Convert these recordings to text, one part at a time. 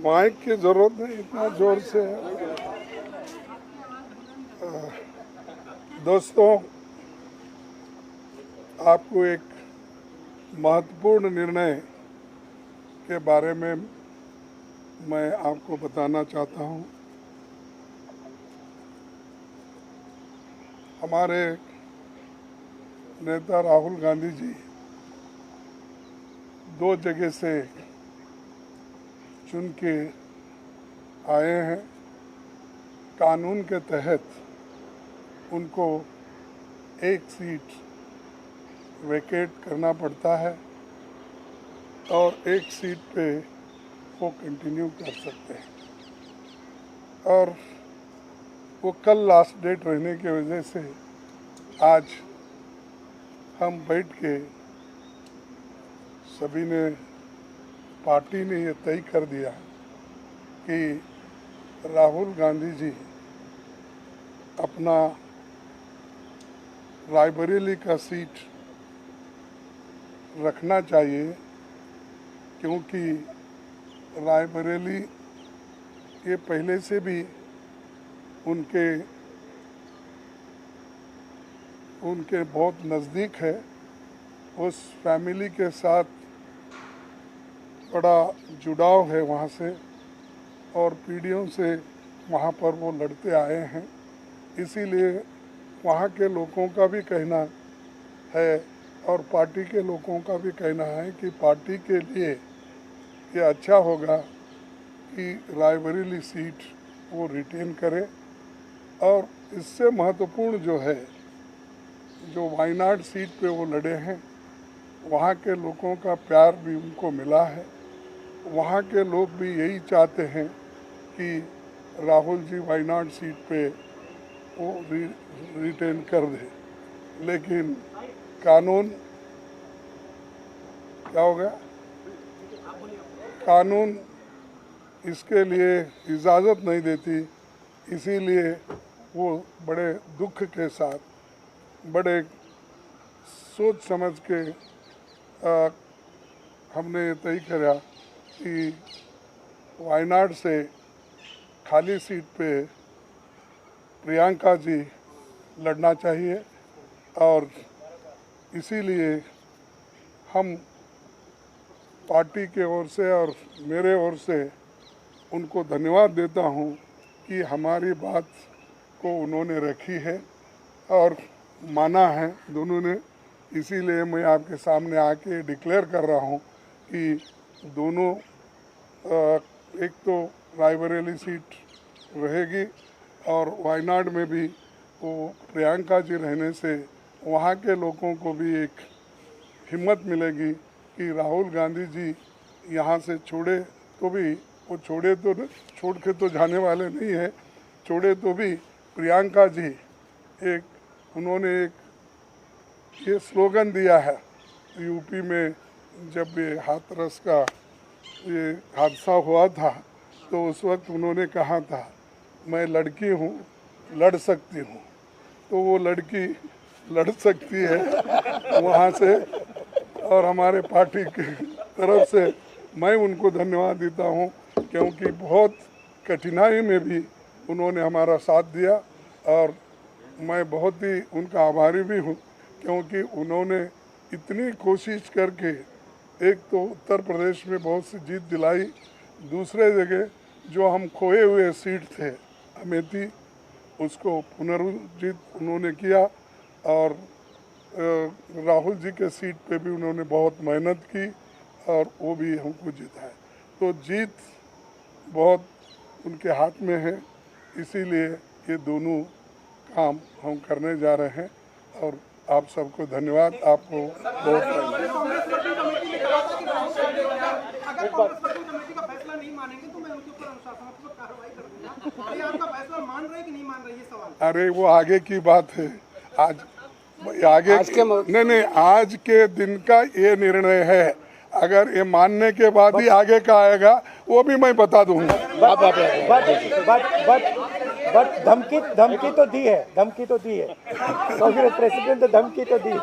Mic की जरूरत नहीं, इतना जोर से। दोस्तों, आपको एक महत्वपूर्ण निर्णय के बारे में मैं आपको बताना चाहता हूं। हमारे नेता राहुल गांधी जी 2 जगह से चुन के आए हैं। कानून के तहत उनको एक सीट वेकेट करना पड़ता है और एक सीट पे वो कंटिन्यू कर सकते हैं। और वो कल लास्ट डेट रहने की वजह से आज हम बैठ के सभी ने, पार्टी ने ये तय कर दिया कि राहुल गांधी जी अपना रायबरेली का सीट रखना चाहिए, क्योंकि रायबरेली ये पहले से भी उनके बहुत नज़दीक है। उस फैमिली के साथ बड़ा जुड़ाव है वहाँ से, और पीढ़ियों से वहाँ पर वो लड़ते आए हैं। इसीलिए वहाँ के लोगों का भी कहना है और पार्टी के लोगों का भी कहना है कि पार्टी के लिए ये अच्छा होगा कि रायबरेली सीट वो रिटेन करे। और इससे महत्वपूर्ण जो है, जो वायनाड सीट पे वो लड़े हैं, वहाँ के लोगों का प्यार भी उनको मिला है। वहाँ के लोग भी यही चाहते हैं कि राहुल जी वायनाड सीट पे वो रिटेन कर दे। लेकिन कानून क्या हो गया, कानून इसके लिए इजाज़त नहीं देती। इसीलिए वो बड़े दुख के साथ, बड़े सोच समझ के हमने ये तय किया कि वायनाड से खाली सीट पे प्रियंका जी लड़ना चाहिए। और इसीलिए हम पार्टी के ओर से और मेरे ओर से उनको धन्यवाद देता हूं कि हमारी बात को उन्होंने रखी है और माना है दोनों ने। इसीलिए मैं आपके सामने आके डिक्लेयर कर रहा हूं कि दोनों, एक तो रायबरेली सीट रहेगी और वायनाड में भी वो प्रियंका जी रहने से वहाँ के लोगों को भी एक हिम्मत मिलेगी कि राहुल गांधी जी यहाँ से छोड़े तो भी, वो छोड़ के तो जाने वाले नहीं है, छोड़े तो भी प्रियंका जी उन्होंने एक ये स्लोगन दिया है यूपी में। जब ये हाथरस का ये हादसा हुआ था तो उस वक्त उन्होंने कहा था, मैं लड़की हूँ, लड़ सकती हूँ। तो वो लड़की लड़ सकती है वहाँ से। और हमारे पार्टी की तरफ से मैं उनको धन्यवाद देता हूँ, क्योंकि बहुत कठिनाई में भी उन्होंने हमारा साथ दिया। और मैं बहुत ही उनका आभारी भी हूँ, क्योंकि उन्होंने इतनी कोशिश करके एक तो उत्तर प्रदेश में बहुत सी जीत दिलाई, दूसरे जगह जो हम खोए हुए सीट थे अमेठी, उसको पुनर्जीत उन्होंने किया। और राहुल जी के सीट पे भी उन्होंने बहुत मेहनत की और वो भी हमको जिताया। तो जीत बहुत उनके हाथ में है। इसीलिए ये दोनों काम हम करने जा रहे हैं। और आप सबको धन्यवाद। आपको बहुत अरे वो आगे की बात है। नहीं, आज के दिन का ये निर्णय है। अगर ये मानने के बाद ही आगे का आएगा, वो भी मैं बता दूंगा। बट धमकी तो दी है, कांग्रेस प्रेसिडेंट तो धमकी तो दी है।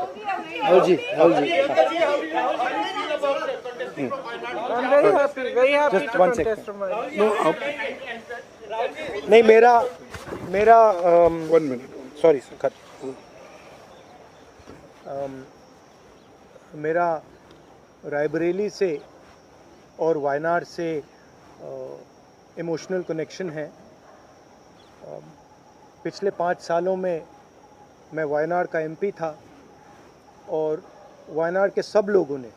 I'm very happy Just to one contest second. from my. नहीं, मेरा 1 minute। सॉरी सर, मेरा रायबरेली से और वायनाड से इमोशनल कनेक्शन है। पिछले 5 सालों में मैं वायनाड का एमपी था और वायनाड के सब लोगों ने,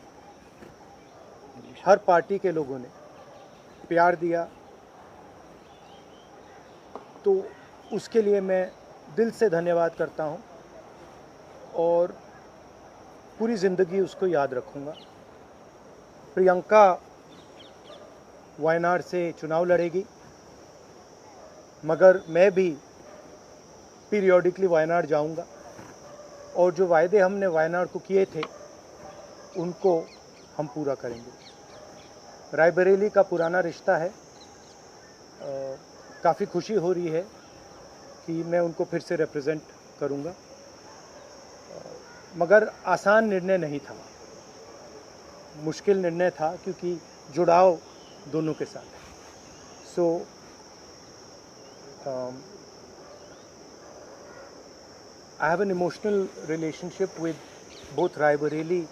हर पार्टी के लोगों ने प्यार दिया, तो उसके लिए मैं दिल से धन्यवाद करता हूं और पूरी ज़िंदगी उसको याद रखूंगा। प्रियंका वायनाड से चुनाव लड़ेगी, मगर मैं भी पीरियोडिकली वायनाड जाऊंगा और जो वायदे हमने वायनाड को किए थे उनको हम पूरा करेंगे। रायबरेली का पुराना रिश्ता है, काफ़ी खुशी हो रही है कि मैं उनको फिर से रिप्रेजेंट करूंगा, मगर आसान निर्णय नहीं था, मुश्किल निर्णय था क्योंकि जुड़ाव दोनों के साथ है। सो I have an emotional relationship with both Raebareli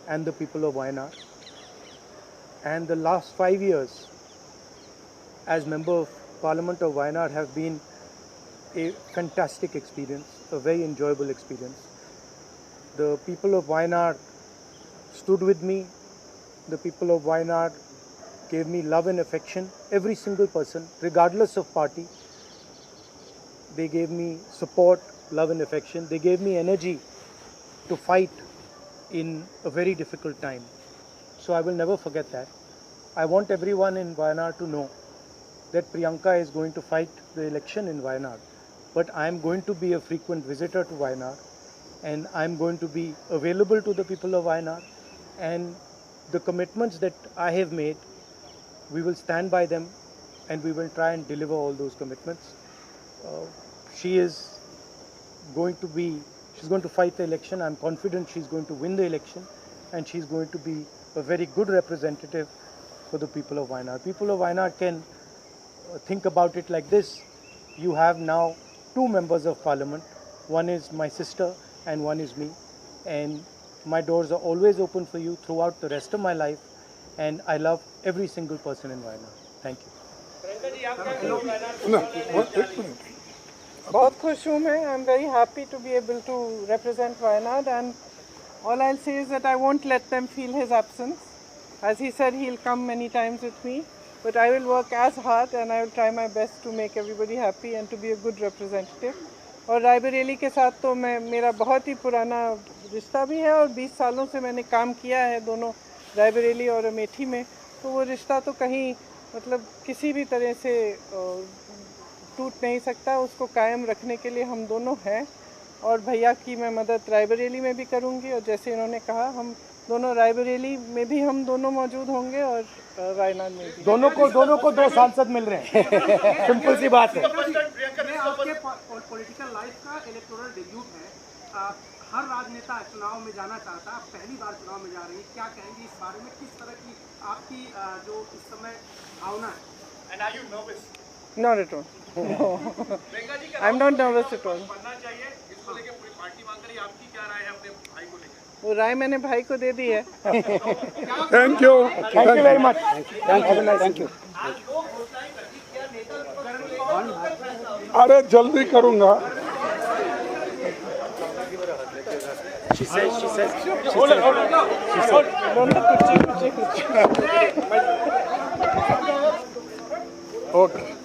and the people of Wayanad. And the last 5 years as Member of Parliament of Wayanad have been a fantastic experience, a very enjoyable experience. The people of Wayanad stood with me. The people of Wayanad gave me love and affection. Every single person, regardless of party, they gave me support, love and affection. They gave me energy to fight in a very difficult time. So I will never forget that. I want everyone in Wayanad to know that Priyanka is going to fight the election in Wayanad, but I am going to be a frequent visitor to Wayanad, and I am going to be available to the people of Wayanad, and the commitments that I have made, we will stand by them and we will try and deliver all those commitments. She's going to fight the election. I'm confident she's going to win the election, and she's going to be a very good representative for the people of Wayanad. People of Wayanad can think about it like this. You have now 2 members of parliament. One is my sister and one is me. And my doors are always open for you throughout the rest of my life. And I love every single person in Wayanad. Thank you. बहुत खुश हूँ मैं. I'm very happy to be able to represent Wayanad, and all I'll say is that I won't let them feel his absence. As he said, he'll come many times with me, but I will work as hard and I will try my best to make everybody happy and to be a good representative. और रायबरेली के साथ तो मेरा बहुत ही पुराना रिश्ता भी है और 20 सालों से मैंने काम किया है दोनों रायबरेली और अमेठी में, तो वो रिश्ता तो कहीं मतलब किसी भी तरह से टूट नहीं सकता. उसको कायम रखने के लिए हम दोनों हैं और भैया की मैं मदद रायबरेली में भी करूंगी, और जैसे इन्होंने कहा हम दोनों रायबरेली में भी हम दोनों मौजूद होंगे और वायनाड में भी. दोनों को 2 सांसद मिल रहे हैं. सिंपल सी बात है. आपके पॉलिटिकल लाइफ का इलेक्टोरल डेब्यूट है. हर राजनेता चुनाव में जाना चाहता है, आप पहली बार चुनाव में जा रही है, क्या कहेंगे इस बारे में? किस तरह की आपकी जो इस समय भावना है? And are you nervous? Not at all. No. I'm not nervous at all. बनना चाहिए इसको लेके पूरी पार्टी मांग रही है, आपकी क्या राय है अपने भाई को लेकर? वो राय मैंने भाई को दे दी है. Thank you very much. Thank you. अरे जल्दी करूंगा. ओके.